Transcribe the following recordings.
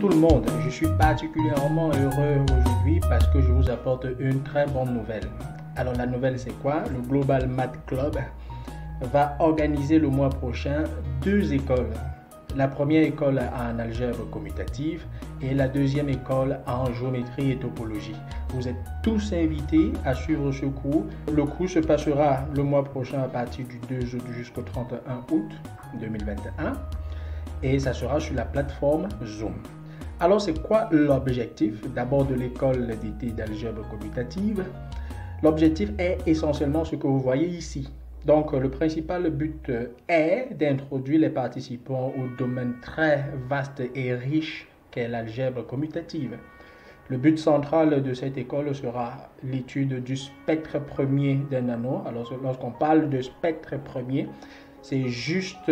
tout le monde, je suis particulièrement heureux aujourd'hui parce que je vous apporte une très bonne nouvelle. Alors la nouvelle c'est quoi? Le Global Math Club va organiser le mois prochain 2 écoles. La première école en algèbre commutative et la deuxième école en géométrie et topologie. Vous êtes tous invités à suivre ce cours. Le cours se passera le mois prochain à partir du 2 août jusqu'au 31 août 2021 et ça sera sur la plateforme Zoom. Alors c'est quoi l'objectif d'abord de l'école d'été d'algèbre commutative? L'objectif est essentiellement ce que vous voyez ici. Donc, le principal but est d'introduire les participants au domaine très vaste et riche qu'est l'algèbre commutative. Le but central de cette école sera l'étude du spectre premier d'un anneau. Alors, lorsqu'on parle de spectre premier, c'est juste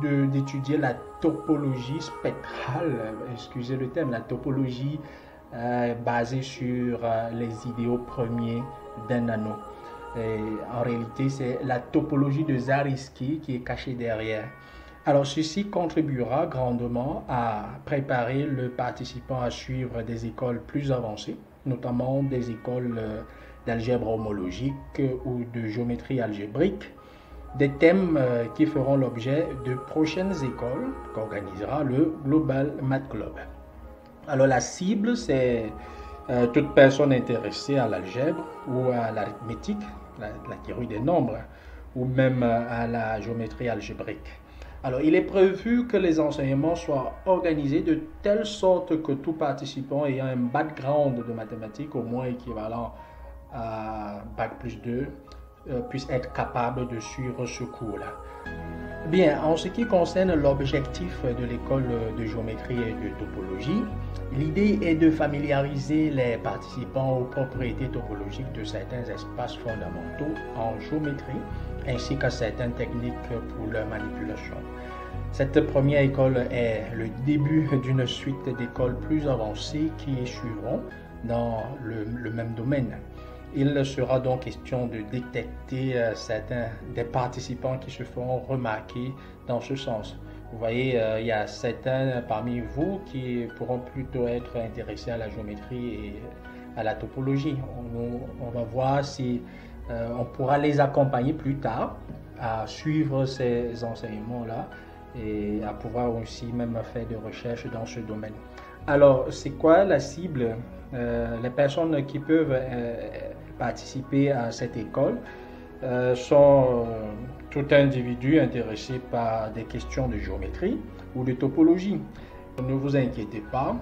d'étudier la topologie spectrale, excusez le terme, la topologie basée sur les idéaux premiers d'un anneau. Et en réalité, c'est la topologie de Zariski qui est cachée derrière. Alors, ceci contribuera grandement à préparer le participant à suivre des écoles plus avancées, notamment des écoles d'algèbre homologique ou de géométrie algébrique, des thèmes qui feront l'objet de prochaines écoles qu'organisera le Global Math Club. Alors, la cible, c'est toute personne intéressée à l'algèbre ou à l'arithmétique, la théorie des nombres, ou même à la géométrie algébrique. Alors, il est prévu que les enseignements soient organisés de telle sorte que tout participant ayant un background de mathématiques au moins équivalent à Bac+2 puisse être capable de suivre ce cours-là. Bien, en ce qui concerne l'objectif de l'école de géométrie et de topologie, l'idée est de familiariser les participants aux propriétés topologiques de certains espaces fondamentaux en géométrie, ainsi qu'à certaines techniques pour leur manipulation. Cette première école est le début d'une suite d'écoles plus avancées qui suivront dans le même domaine. Il sera donc question de détecter certains des participants qui se feront remarquer dans ce sens. Vous voyez, il y a certains parmi vous qui pourront plutôt être intéressés à la géométrie et à la topologie. On va voir si on pourra les accompagner plus tard à suivre ces enseignements-là et à pouvoir aussi même faire des recherches dans ce domaine. Alors, c'est quoi la cible? Les personnes qui peuvent participer à cette école sont tout individu intéressé par des questions de géométrie ou de topologie. Ne vous inquiétez pas,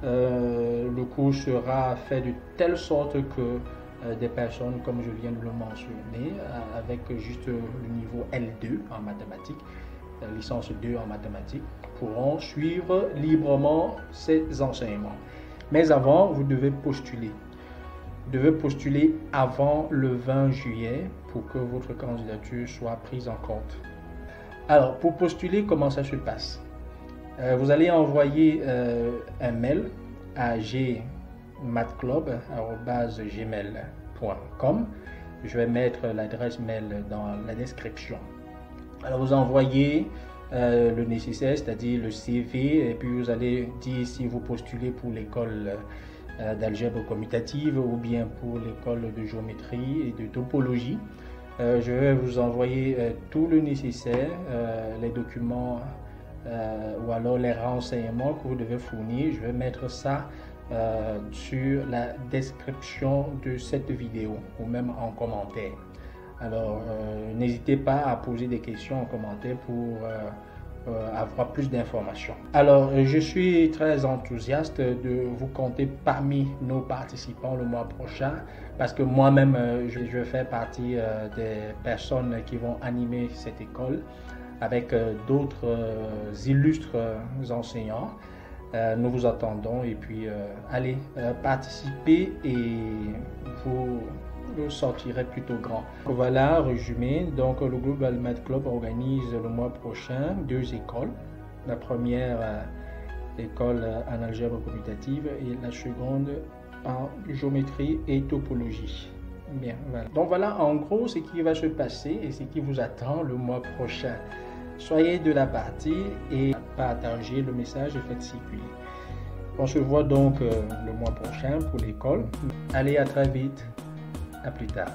le cours sera fait de telle sorte que des personnes, comme je viens de le mentionner, avec juste le niveau L2 en mathématiques, licence 2 en mathématiques, pourront suivre librement ces enseignements. Mais avant, vous devez postuler. Vous devez postuler avant le 20 juillet pour que votre candidature soit prise en compte. Alors, pour postuler, comment ça se passe? Vous allez envoyer un mail à gmathclub@gmail.com. Je vais mettre l'adresse mail dans la description. Alors, vous envoyez le nécessaire, c'est-à-dire le CV, et puis vous allez dire si vous postulez pour l'école d'algèbre commutative ou bien pour l'école de géométrie et de topologie. Je vais vous envoyer tout le nécessaire, les documents ou alors les renseignements que vous devez fournir. Je vais mettre ça sur la description de cette vidéo ou même en commentaire. Alors, n'hésitez pas à poser des questions en commentaire pour avoir plus d'informations. Alors, je suis très enthousiaste de vous compter parmi nos participants le mois prochain parce que moi-même, je vais faire partie des personnes qui vont animer cette école avec d'autres illustres enseignants. Nous vous attendons et puis allez participer et vous sortirez plutôt grand. Voilà, résumé. Donc, le Global Math Club organise le mois prochain 2 écoles. La première école en algèbre commutative et la seconde en géométrie et topologie. Bien, voilà. Donc voilà en gros ce qui va se passer et ce qui vous attend le mois prochain. Soyez de la partie et partagez le message et faites circuler. On se voit donc le mois prochain pour l'école. Allez, à très vite. À plus tard.